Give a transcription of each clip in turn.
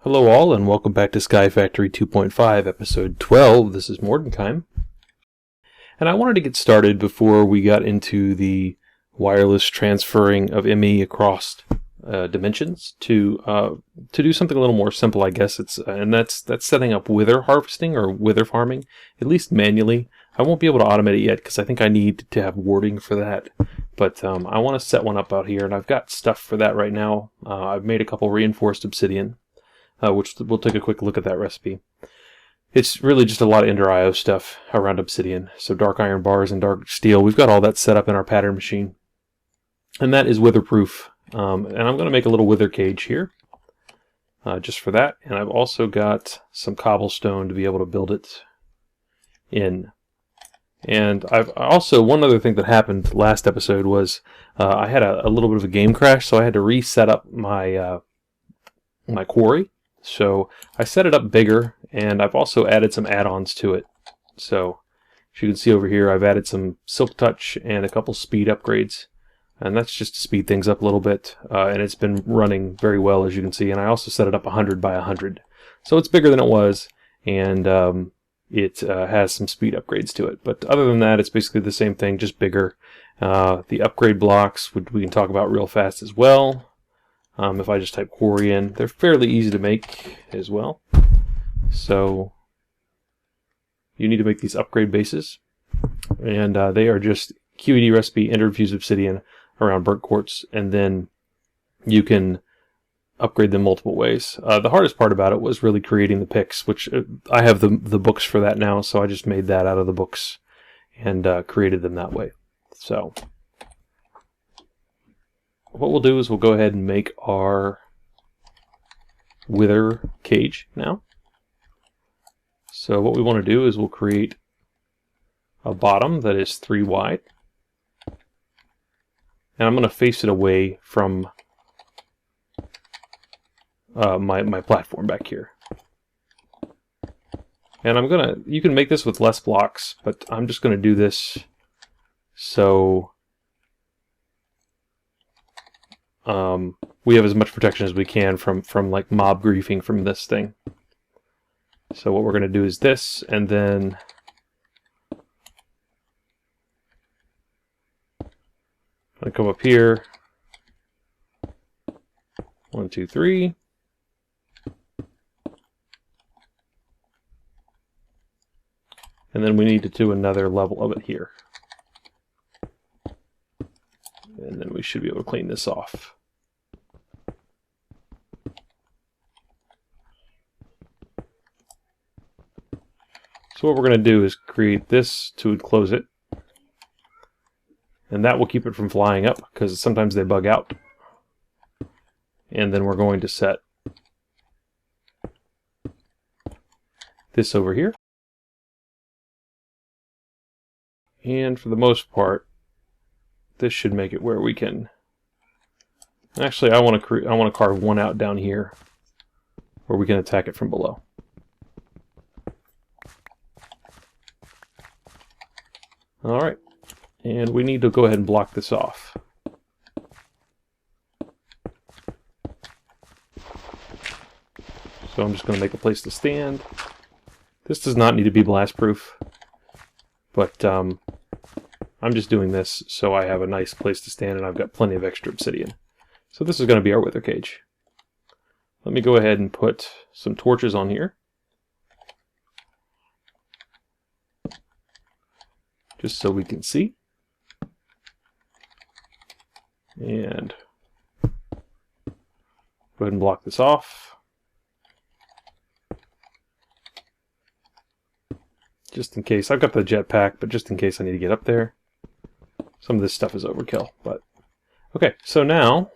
Hello all, and welcome back to Sky Factory 2.5, episode 12. This is Mordenheim. And I wanted to get started before we got into the wireless transferring of ME across dimensions to do something a little more simple, I guess. That's setting up wither harvesting or wither farming, at least manually. I won't be able to automate it yet because I think I need to have warding for that. But I want to set one up out here, and I've got stuff for that right now. I've made a couple reinforced obsidian. Which we'll take a quick look at that recipe. It's really just a lot of Ender IO stuff around obsidian. So dark iron bars and dark steel. We've got all that set up in our pattern machine. And that is witherproof. And I'm going to make a little wither cage here. Just for that. And I've also got some cobblestone to be able to build it in. And I've also, one other thing that happened last episode was I had a little bit of a game crash. So I had to reset up my my quarry. So I set it up bigger, and I've also added some add-ons to it. So as you can see over here, I've added some silk touch and a couple speed upgrades, and that's just to speed things up a little bit. And it's been running very well, as you can see. And I also set it up 100 by 100, so it's bigger than it was, and it has some speed upgrades to it. But other than that, it's basically the same thing, just bigger. The upgrade blocks we can talk about real fast as well. If I just type quarry in, they're fairly easy to make as well. So you need to make these upgrade bases, and they are just QED recipe, ender infused obsidian around burnt quartz, and then you can upgrade them multiple ways. The hardest part about it was really creating the picks, which I have the books for that now, so I just made that out of the books and created them that way. So what we'll do is we'll go ahead and make our wither cage now. So what we want to do is we'll create a bottom that is 3 wide. And I'm going to face it away from my platform back here. And you can make this with less blocks, but I'm just going to do this so we have as much protection as we can from like mob griefing from this thing. So what we're going to do is this, and then I'm going to come up here. 1, 2, 3. And then we need to do another level of it here. And then we should be able to clean this off. So what we're going to do is create this to enclose it. And that will keep it from flying up, because sometimes they bug out. And then we're going to set this over here. And for the most part, this should make it where we can. Actually, I want to carve one out down here where we can attack it from below. All right, and we need to go ahead and block this off. So I'm just going to make a place to stand. This does not need to be blast proof, but I'm just doing this so I have a nice place to stand, and I've got plenty of extra obsidian. So this is going to be our wither cage. Let me go ahead and put some torches on here, just so we can see. And go ahead and block this off. Just in case. I've got the jetpack, but just in case I need to get up there. Some of this stuff is overkill, but okay, so now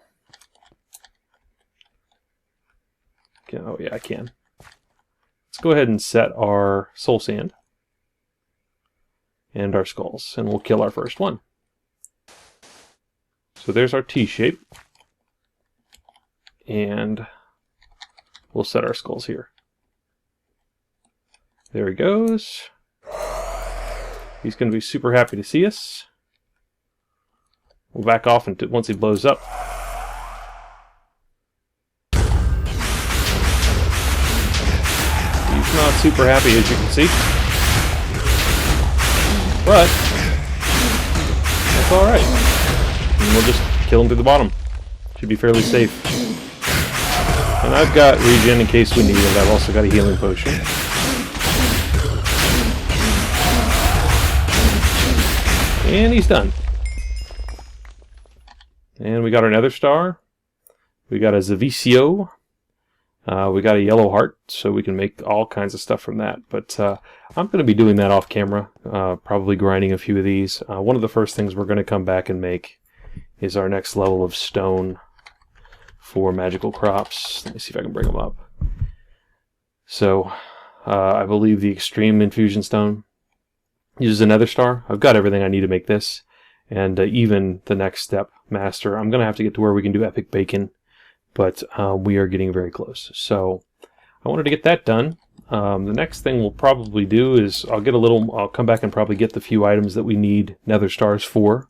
oh yeah, I can. Let's go ahead and set our soul sand and our skulls, and we'll kill our first one. So there's our T shape, and we'll set our skulls here. There he goes. He's going to be super happy to see us. We'll back off once he blows up. not super happy, as you can see. But that's alright. And we'll just kill him through the bottom. Should be fairly safe. And I've got regen in case we need it. I've also got a healing potion. And he's done. And we got our nether star. We got a Zavicio. We got a yellow heart, so we can make all kinds of stuff from that. But I'm going to be doing that off camera, probably grinding a few of these. One of the first things we're going to come back and make is our next level of stone for magical crops. Let me see if I can bring them up. So, I believe the Extreme Infusion Stone uses a nether star. I've got everything I need to make this. And even the next step, Master, I'm going to have to get to where we can do Epic Bacon. But we are getting very close. So I wanted to get that done. The next thing we'll probably do is I'll come back and probably get the few items that we need nether stars for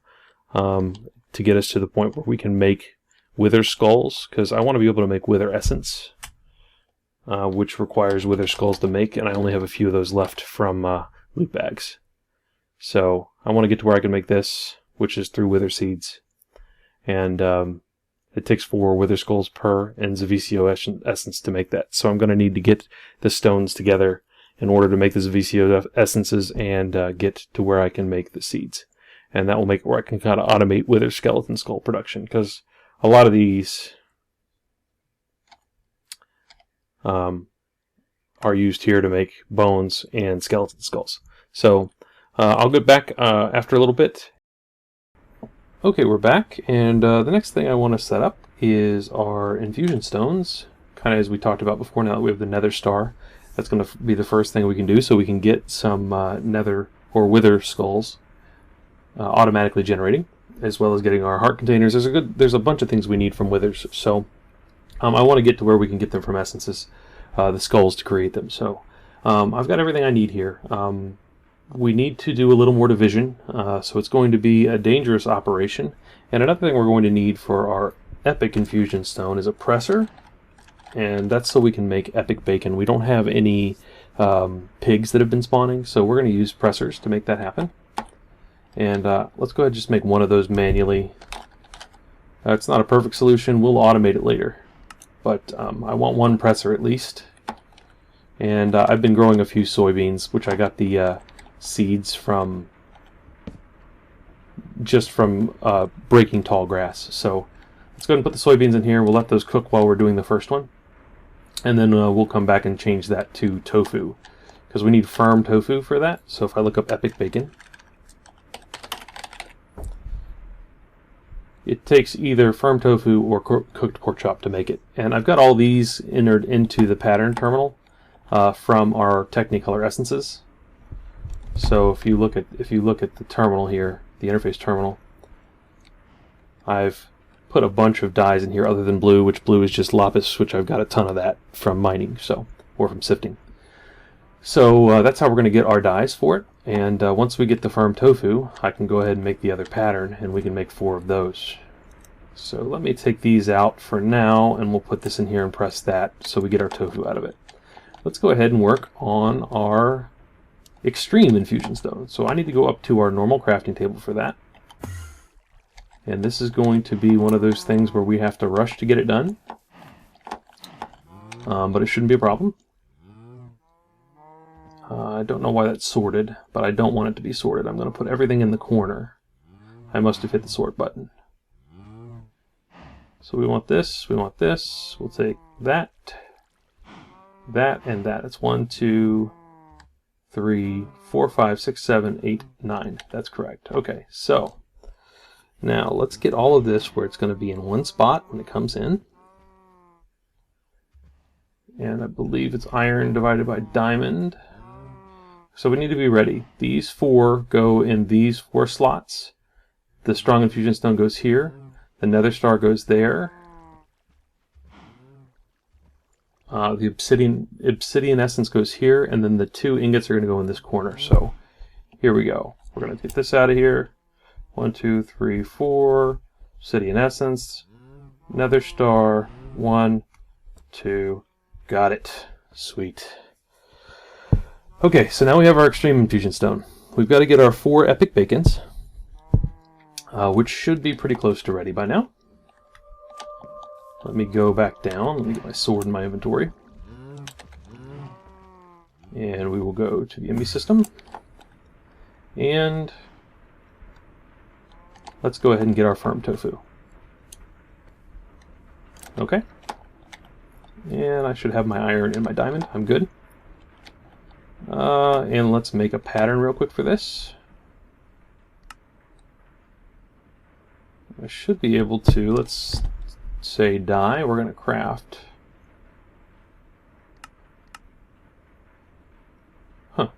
to get us to the point where we can make wither skulls, because I want to be able to make wither essence, which requires wither skulls to make, and I only have a few of those left from loot bags. So I want to get to where I can make this, which is through wither seeds. And it takes 4 wither skulls per and Zavicio essence to make that. So I'm going to need to get the stones together in order to make the Zavicio essences and get to where I can make the seeds. And that will make it where I can kind of automate wither skeleton skull production, because a lot of these are used here to make bones and skeleton skulls. So I'll get back after a little bit. Okay, we're back, and the next thing I want to set up is our Infusion Stones, kind of as we talked about before. Now that we have the nether star, that's going to be the first thing we can do, so we can get some nether or wither skulls automatically generating, as well as getting our heart containers. There's a bunch of things we need from withers, so I want to get to where we can get them from essences, the skulls to create them. So I've got everything I need here. We need to do a little more division, so it's going to be a dangerous operation. And another thing we're going to need for our Epic Infusion Stone is a presser, and that's so we can make epic bacon. We don't have any pigs that have been spawning, so we're going to use pressers to make that happen. And let's go ahead and just make one of those manually. It's not a perfect solution. We'll automate it later, but I want one presser at least. And I've been growing a few soybeans, which I got the seeds from breaking tall grass. So let's go ahead and put the soybeans in here. We'll let those cook while we're doing the first one, and then we'll come back and change that to tofu, because we need firm tofu for that. So if I look up epic bacon, it takes either firm tofu or cooked pork chop to make it. And I've got all these entered into the pattern terminal from our Technicolor essences. So if you look at the terminal here, the interface terminal, I've put a bunch of dyes in here other than blue, which blue is just lapis, which I've got a ton of that from mining, or from sifting. So that's how we're going to get our dyes for it. And once we get the firm tofu, I can go ahead and make the other pattern, and we can make 4 of those. So let me take these out for now, and we'll put this in here and press that so we get our tofu out of it. Let's go ahead and work on our Extreme Infusion Stone. So I need to go up to our normal crafting table for that. And this is going to be one of those things where we have to rush to get it done. But it shouldn't be a problem. I don't know why that's sorted, but I don't want it to be sorted. I'm going to put everything in the corner. I must have hit the sort button. So we want this, we want this. We'll take that, that, and that. It's 1, 2, 3, 4, 5, 6, 7, 8, 9. That's correct. Okay, so now let's get all of this where it's going to be in one spot when it comes in. And I believe it's iron divided by diamond. So we need to be ready. These 4 go in these 4 slots. The strong infusion stone goes here. The nether star goes there. The obsidian essence goes here, and then the 2 ingots are going to go in this corner. So here we go. We're going to get this out of here. 1, 2, 3, 4. Obsidian essence. Nether star. 1, 2. Got it. Sweet. Okay, so now we have our Extreme Infusion Stone. We've got to get our 4 epic bacons, which should be pretty close to ready by now. Let me go back down. Let me get my sword in my inventory. And we will go to the ME system. And let's go ahead and get our firm tofu. Okay. And I should have my iron and my diamond. I'm good. And let's make a pattern real quick for this. I should be able to, let's say dye, we're going to craft. Huh.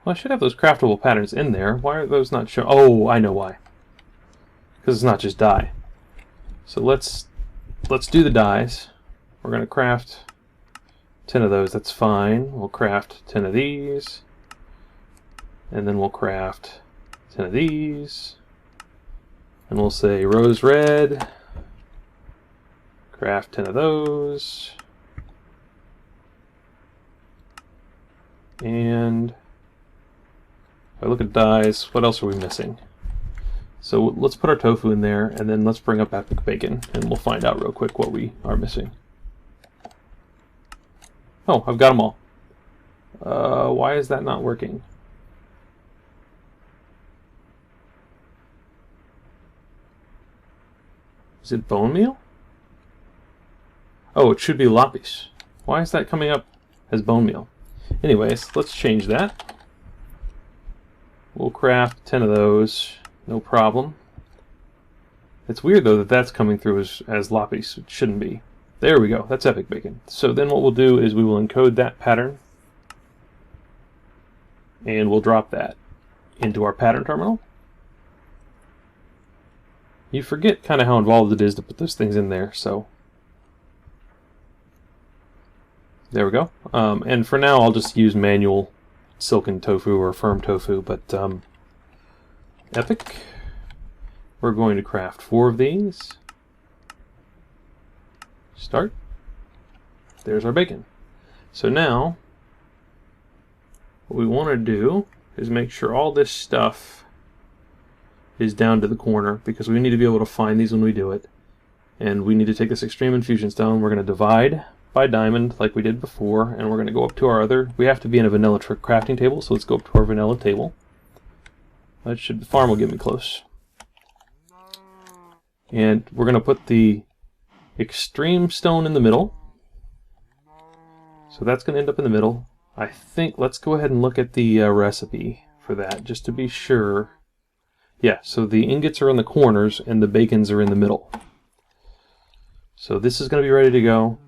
Well, I should have those craftable patterns in there. Why are those not shown? Oh, I know why. Because it's not just dye. So let's do the dyes. We're going to craft 10 of those. That's fine. We'll craft 10 of these. And then we'll craft 10 of these. And we'll say rose red. Craft 10 of those. And if I look at dyes, what else are we missing? So let's put our tofu in there, and then let's bring up epic bacon, and we'll find out real quick what we are missing. Oh, I've got them all. Why is that not working? Is it bone meal? Oh, it should be lapis. Why is that coming up as bone meal? Anyways, let's change that. We'll craft 10 of those. No problem. It's weird though that that's coming through as lapis. It shouldn't be. There we go. That's epic bacon. So then what we'll do is we will encode that pattern, and we'll drop that into our pattern terminal. You forget kind of how involved it is to put those things in there, so there we go. And for now I'll just use manual silken tofu or firm tofu, but epic. We're going to craft 4 of these. Start. There's our bacon. So now what we want to do is make sure all this stuff is down to the corner, because we need to be able to find these when we do it. And we need to take this Extreme Infusion Stone. We're going to divide by diamond like we did before, and we're going to go up to our other. We have to be in a vanilla crafting table, so let's go up to our vanilla table. That should, the farm will get me close. And we're going to put the Extreme Stone in the middle. So that's going to end up in the middle. I think, let's go ahead and look at the recipe for that, just to be sure. Yeah, so the ingots are in the corners and the bacons are in the middle. So this is going to be ready to go.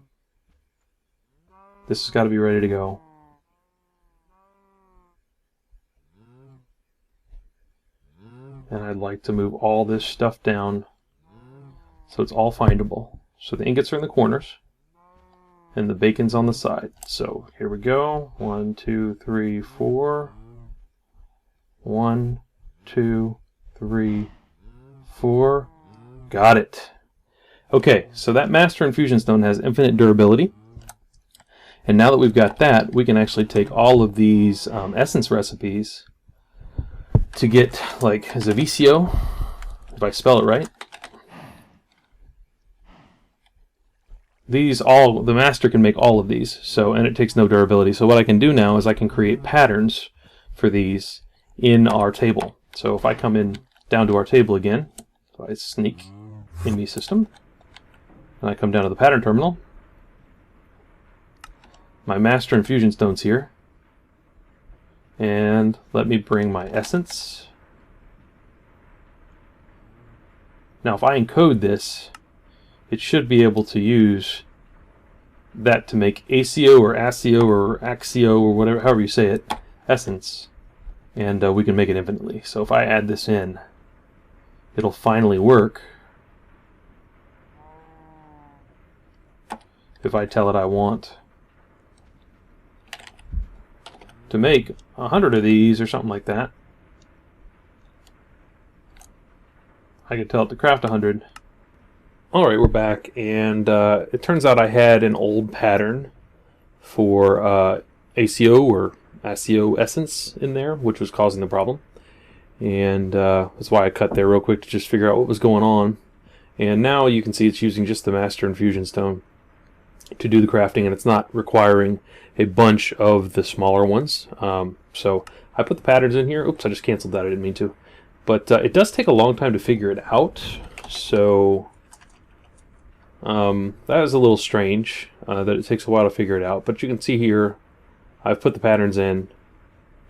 This has got to be ready to go. And I'd like to move all this stuff down so it's all findable. So the ingots are in the corners and the bacon's on the side. So here we go. 1, 2, 3, 4. 1, 2, 3, 4. Got it. Okay, so that Master Infusion Stone has infinite durability. And now that we've got that, we can actually take all of these essence recipes to get, like, Zavicio, if I spell it right. These all, the master can make all of these, so, and it takes no durability. So what I can do now is I can create patterns for these in our table. So if I come in down to our table again, so I sneak in the system, and I come down to the pattern terminal, my Master Infusion Stones here, and let me bring my essence. Now if I encode this, it should be able to use that to make ACO or ACIO or AXIO or whatever, however you say it, essence, and we can make it infinitely. So if I add this in, it'll finally work if I tell it I want to make 100 of these or something like that. I could tell it to craft 100, Alright, we're back, and it turns out I had an old pattern for ACO or ACO essence in there, which was causing the problem. And that's why I cut there real quick to just figure out what was going on. And now you can see it's using just the Master Infusion Stone to do the crafting, and it's not requiring a bunch of the smaller ones. So I put the patterns in here. Oops, I just canceled that. I didn't mean to. But it does take a long time to figure it out. So that is a little strange that it takes a while to figure it out. But you can see here, I've put the patterns in.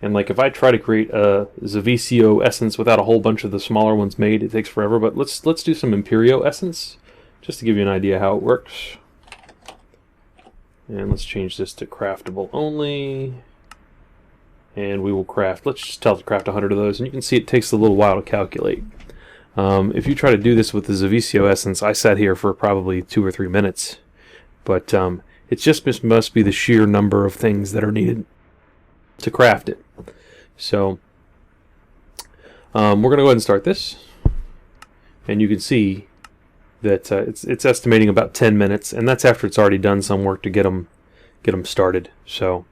And like if I try to create a VCO essence without a whole bunch of the smaller ones made, it takes forever. But let's do some Imperio essence just to give you an idea how it works. And let's change this to craftable only. And we will craft, let's just tell it to craft 100 of those. And you can see it takes a little while to calculate. If you try to do this with the VCO essence, I sat here for probably 2 or 3 minutes. But it just must be the sheer number of things that are needed to craft it. So we're going to go ahead and start this. And you can see that it's estimating about 10 minutes, and that's after it's already done some work to get them started. So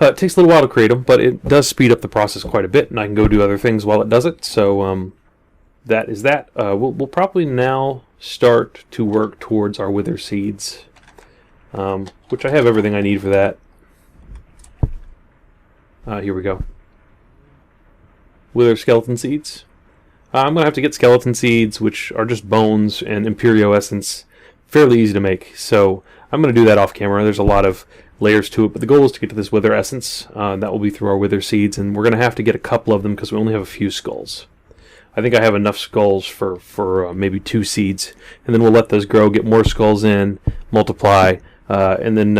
it takes a little while to create them, but it does speed up the process quite a bit, and I can go do other things while it does it. So that is that. We'll probably now start to work towards our wither seeds, which I have everything I need for that. Here we go. Wither skeleton seeds. I'm going to have to get skeleton seeds, which are just bones, and Imperio essence. Fairly easy to make, so I'm going to do that off camera. There's a lot of layers to it, but the goal is to get to this wither essence. That will be through our wither seeds, and we're going to have to get a couple of them because we only have a few skulls. I think I have enough skulls for maybe 2 seeds, and then we'll let those grow, get more skulls in, multiply, and then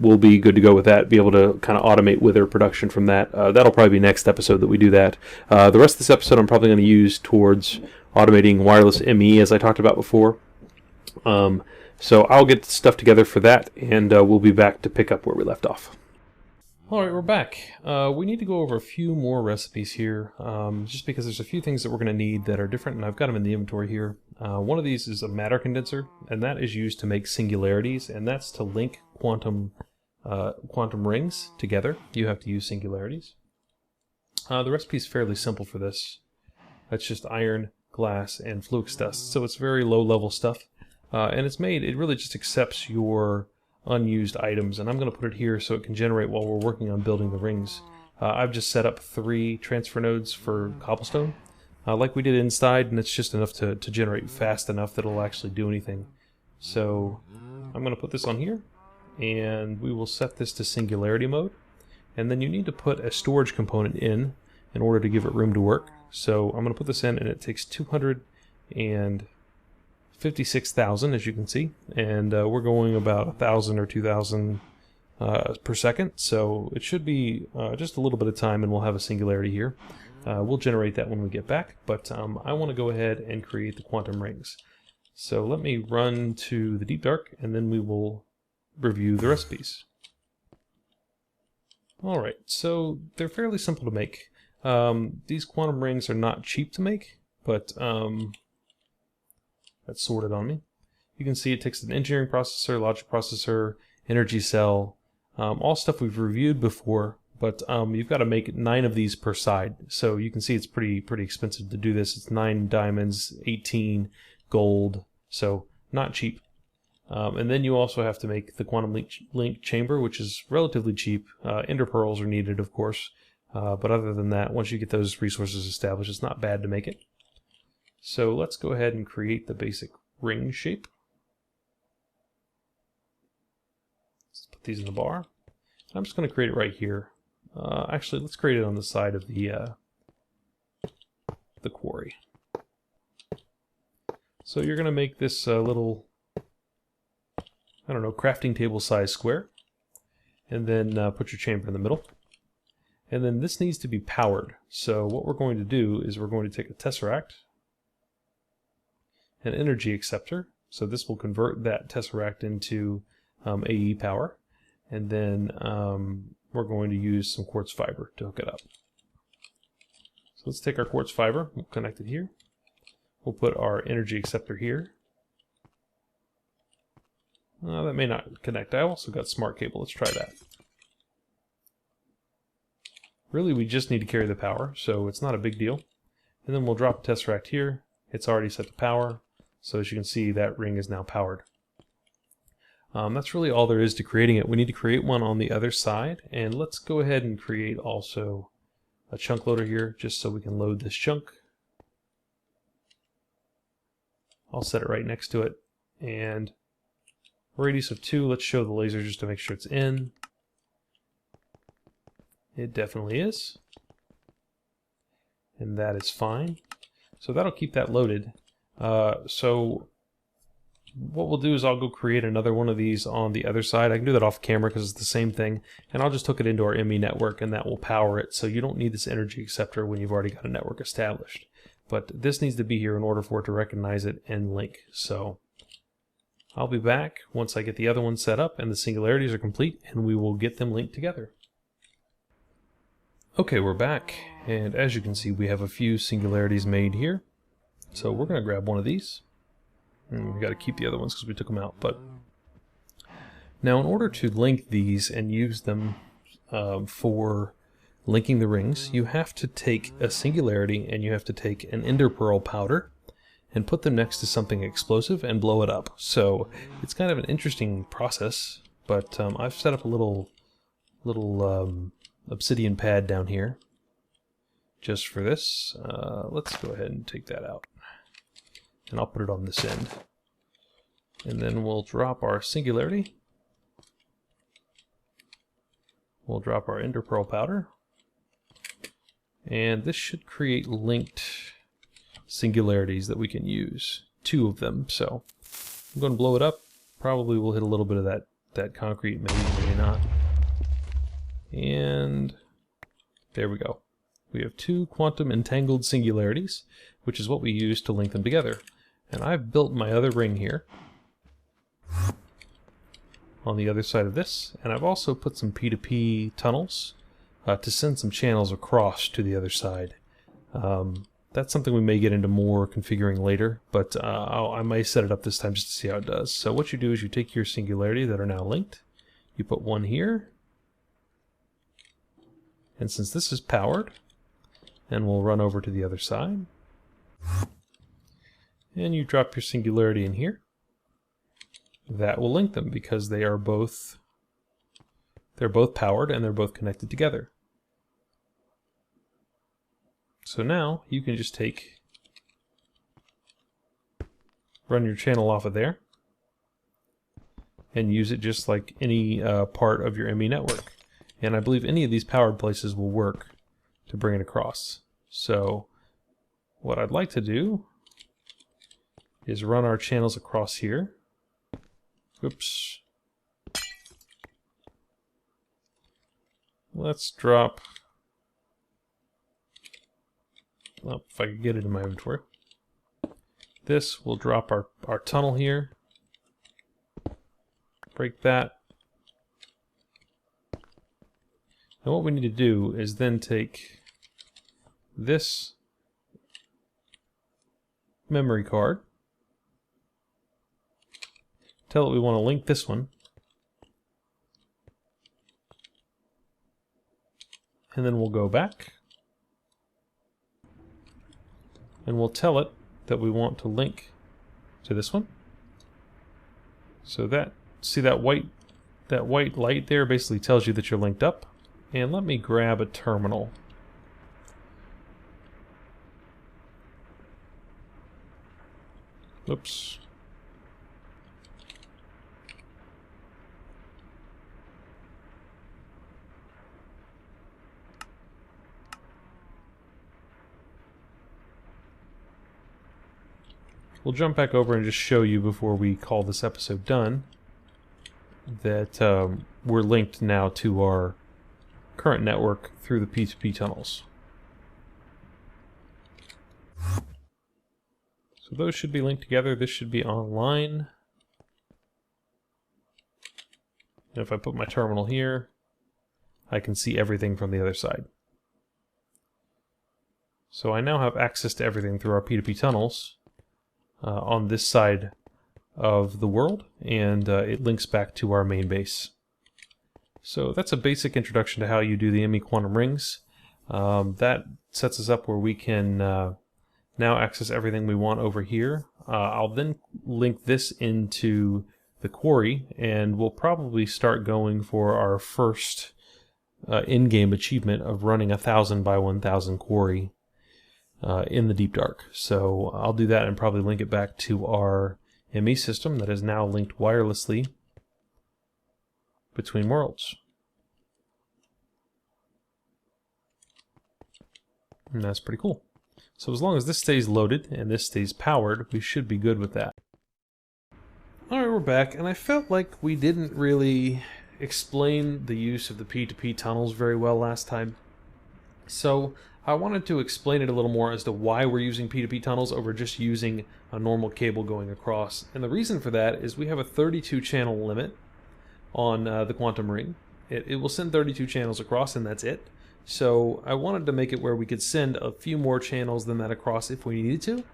we'll be good to go with that, be able to kind of automate wither production from that. That'll probably be next episode that we do that. The rest of this episode I'm probably going to use towards automating wireless ME, as I talked about before. So I'll get stuff together for that, and we'll be back to pick up where we left off. Alright, we're back. We need to go over a few more recipes here, just because there's a few things that we're going to need that are different, and I've got them in the inventory here. One of these is a matter condenser, and that is used to make singularities, and that's to link quantum rings together. You have to use singularities. The recipe is fairly simple for this. It's just iron, glass, and flux dust, so it's very low-level stuff. And it's made, it really just accepts your unused items, and I'm going to put it here so it can generate while we're working on building the rings. I've just set up 3 transfer nodes for cobblestone, like we did inside, and it's just enough to generate fast enough that it'll actually do anything. So I'm going to put this on here, and we will set this to singularity mode, and then you need to put a storage component in order to give it room to work. So I'm going to put this in, and it takes 256,000, as you can see, and we're going about 1,000 or 2,000 per second, so it should be just a little bit of time and we'll have a singularity here. We'll generate that when we get back, but I want to go ahead and create the quantum rings. So let me run to the deep dark, and then we will review the recipes. Alright, so they're fairly simple to make. These quantum rings are not cheap to make, but that's sorted on me. You can see it takes an engineering processor, logic processor, energy cell, all stuff we've reviewed before, but you've got to make 9 of these per side. So you can see it's pretty expensive to do this. It's 9 diamonds, 18 gold, so not cheap. And then you also have to make the quantum link chamber, which is relatively cheap. Ender pearls are needed, of course, but other than that, once you get those resources established, it's not bad to make it. So let's go ahead and create the basic ring shape. Let's put these in the bar. I'm just going to create it right here. Actually, let's create it on the side of the quarry. So you're going to make this little, I don't know, crafting table size square, and then put your chamber in the middle. And then this needs to be powered. So what we're going to do is we're going to take a tesseract, an energy acceptor, so this will convert that tesseract into AE power, and then we're going to use some quartz fiber to hook it up. So let's take our quartz fiber, we'll connect it here, we'll put our energy acceptor here, That may not connect. I also got smart cable. Let's try that. Really, we just need to carry the power, so it's not a big deal. And then we'll drop a tesseract here. It's already set to power, so as you can see, that ring is now powered. That's really all there is to creating it. We need to create one on the other side, and let's go ahead and create also a chunk loader here, just so we can load this chunk. I'll set it right next to it, and radius of 2, let's show the laser just to make sure it's in. It definitely is. And that is fine. So that'll keep that loaded. So what we'll do is I'll go create another one of these on the other side. I can do that off camera because it's the same thing. And I'll just hook it into our ME network and that will power it. So you don't need this energy acceptor when you've already got a network established. But this needs to be here in order for it to recognize it and link. So I'll be back once I get the other one set up and the singularities are complete, and we will get them linked together. Okay, we're back, and as you can see, we have a few singularities made here. So we're going to grab one of these. And we got to keep the other ones because we took them out. But now, in order to link these and use them for linking the rings, you have to take a singularity and you have to take an ender pearl powder and put them next to something explosive and blow it up. So it's kind of an interesting process, but I've set up a little obsidian pad down here just for this. Let's go ahead and take that out, and I'll put it on this end, and then we'll drop our singularity. We'll drop our ender pearl powder, and this should create linked singularities that we can use, 2 of them. So I'm going to blow it up. Probably will hit a little bit of that concrete, maybe not. And there we go. We have 2 quantum entangled singularities, which is what we use to link them together. And I've built my other ring here on the other side of this, and I've also put some P2P tunnels to send some channels across to the other side. That's something we may get into more configuring later, but I may set it up this time just to see how it does. So what you do is you take your singularity that are now linked, you put one here, and since this is powered, and we'll run over to the other side, and you drop your singularity in here, that will link them because they're both powered and they're both connected together. So now you can just run your channel off of there and use it just like any part of your ME network. And I believe any of these powered places will work to bring it across. So what I'd like to do is run our channels across here. Oops. Let's drop... Well, if I could get it in my inventory. This will drop our tunnel here. Break that. And what we need to do is then take this memory card, tell it we want to link this one, and then we'll go back and we'll tell it that we want to link to this one. So that, see that white light there basically tells you that you're linked up. And let me grab a terminal. Oops. We'll jump back over and just show you before we call this episode done that we're linked now to our current network through the P2P tunnels. So those should be linked together. This should be online. And if I put my terminal here, I can see everything from the other side. So I now have access to everything through our P2P tunnels on this side of the world, and it links back to our main base. So that's a basic introduction to how you do the ME quantum rings. That sets us up where we can now access everything we want over here. I'll then link this into the quarry, and we'll probably start going for our first in-game achievement of running 1,000 by 1,000 quarry in the deep dark. So I'll do that and probably link it back to our ME system that is now linked wirelessly between worlds. And that's pretty cool. So as long as this stays loaded and this stays powered, we should be good with that. Alright, we're back, and I felt like we didn't really explain the use of the P2P tunnels very well last time. So I wanted to explain it a little more as to why we're using P2P tunnels over just using a normal cable going across. And the reason for that is we have a 32 channel limit on the quantum ring. It will send 32 channels across, and that's it. So I wanted to make it where we could send a few more channels than that across if we needed to.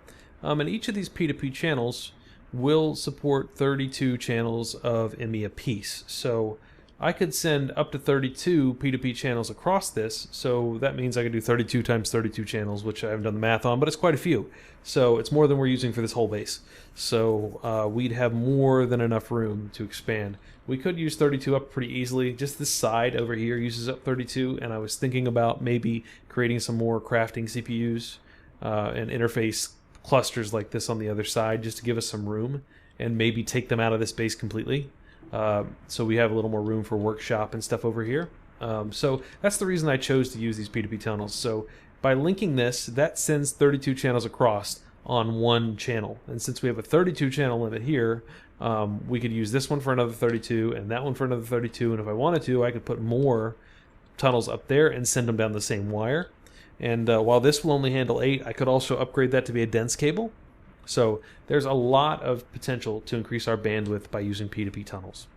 And each of these P2P channels will support 32 channels of ME apiece. So I could send up to 32 P2P channels across this, so that means I could do 32 times 32 channels, which I haven't done the math on, but it's quite a few. So it's more than we're using for this whole base. So we'd have more than enough room to expand. We could use 32 up pretty easily. Just this side over here uses up 32, and I was thinking about maybe creating some more crafting CPUs and interface clusters like this on the other side just to give us some room, and maybe take them out of this base completely. So we have a little more room for workshop and stuff over here. So that's the reason I chose to use these P2P tunnels. So by linking this, that sends 32 channels across on one channel. And since we have a 32 channel limit here, we could use this one for another 32 and that one for another 32. And if I wanted to, I could put more tunnels up there and send them down the same wire. And while this will only handle 8, I could also upgrade that to be a dense cable. So there's a lot of potential to increase our bandwidth by using P2P tunnels.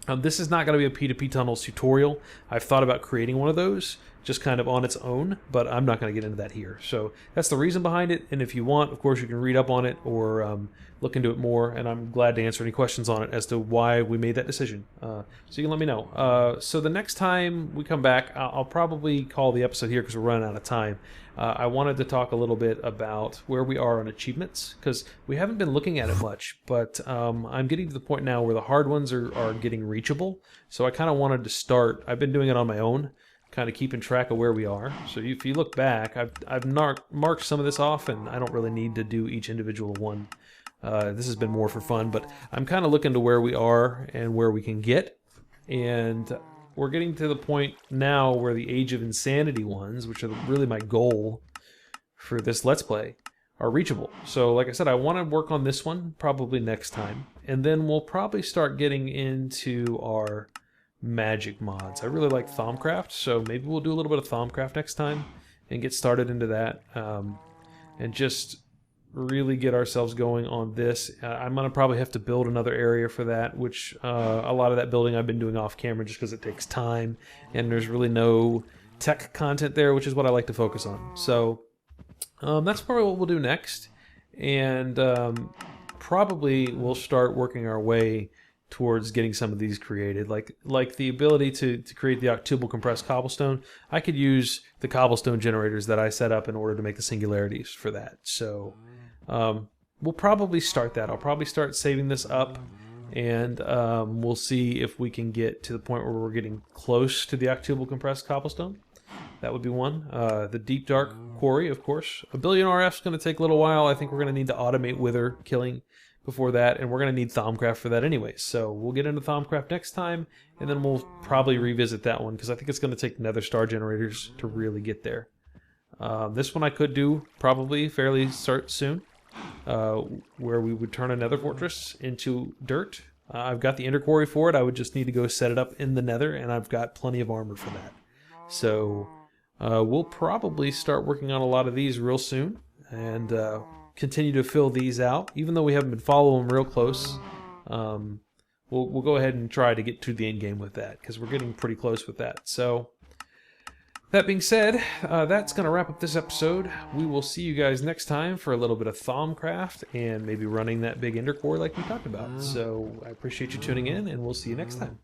This is not going to be a P2P tunnels tutorial. I've thought about creating one of those just kind of on its own, but I'm not going to get into that here. So that's the reason behind it, and if you want, of course, you can read up on it or look into it more, and I'm glad to answer any questions on it as to why we made that decision. So you can let me know. So the next time we come back, I'll probably call the episode here because we're running out of time. I wanted to talk a little bit about where we are on achievements, because we haven't been looking at it much, but I'm getting to the point now where the hard ones are getting reachable. So I kind of wanted to start. I've been doing it on my own, kind of keeping track of where we are. So if you look back, I've marked some of this off, and I don't really need to do each individual one. This has been more for fun, but I'm kind of looking to where we are and where we can get. And we're getting to the point now where the Age of Insanity ones, which are really my goal for this Let's Play, are reachable. So like I said, I want to work on this one probably next time. And then we'll probably start getting into our magic mods. I really like Thaumcraft, so maybe we'll do a little bit of Thaumcraft next time and get started into that. And just really get ourselves going on this. I'm going to probably have to build another area for that, which a lot of that building I've been doing off camera just because it takes time and there's really no tech content there, which is what I like to focus on. So that's probably what we'll do next, and probably we'll start working our way towards getting some of these created, like the ability to create the octuple compressed cobblestone. I could use the cobblestone generators that I set up in order to make the singularities for that. So we'll probably start that. I'll probably start saving this up, and we'll see if we can get to the point where we're getting close to the octuple compressed cobblestone. That would be one. The deep dark quarry, of course. 1 billion RF is going to take a little while. I think we're going to need to automate wither killing before that, and we're going to need Thaumcraft for that anyway. So we'll get into Thaumcraft next time, and then we'll probably revisit that one, because I think it's going to take nether star generators to really get there. This one I could do probably fairly soon, where we would turn a nether fortress into dirt. I've got the ender quarry for it. I would just need to go set it up in the nether, and I've got plenty of armor for that. So we'll probably start working on a lot of these real soon, and continue to fill these out. Even though we haven't been following them real close, we'll go ahead and try to get to the end game with that, because we're getting pretty close with that. So That being said, that's going to wrap up this episode. We will see you guys next time for a little bit of Thaumcraft and maybe running that big Ender core like we talked about. So I appreciate you tuning in, and we'll see you next time.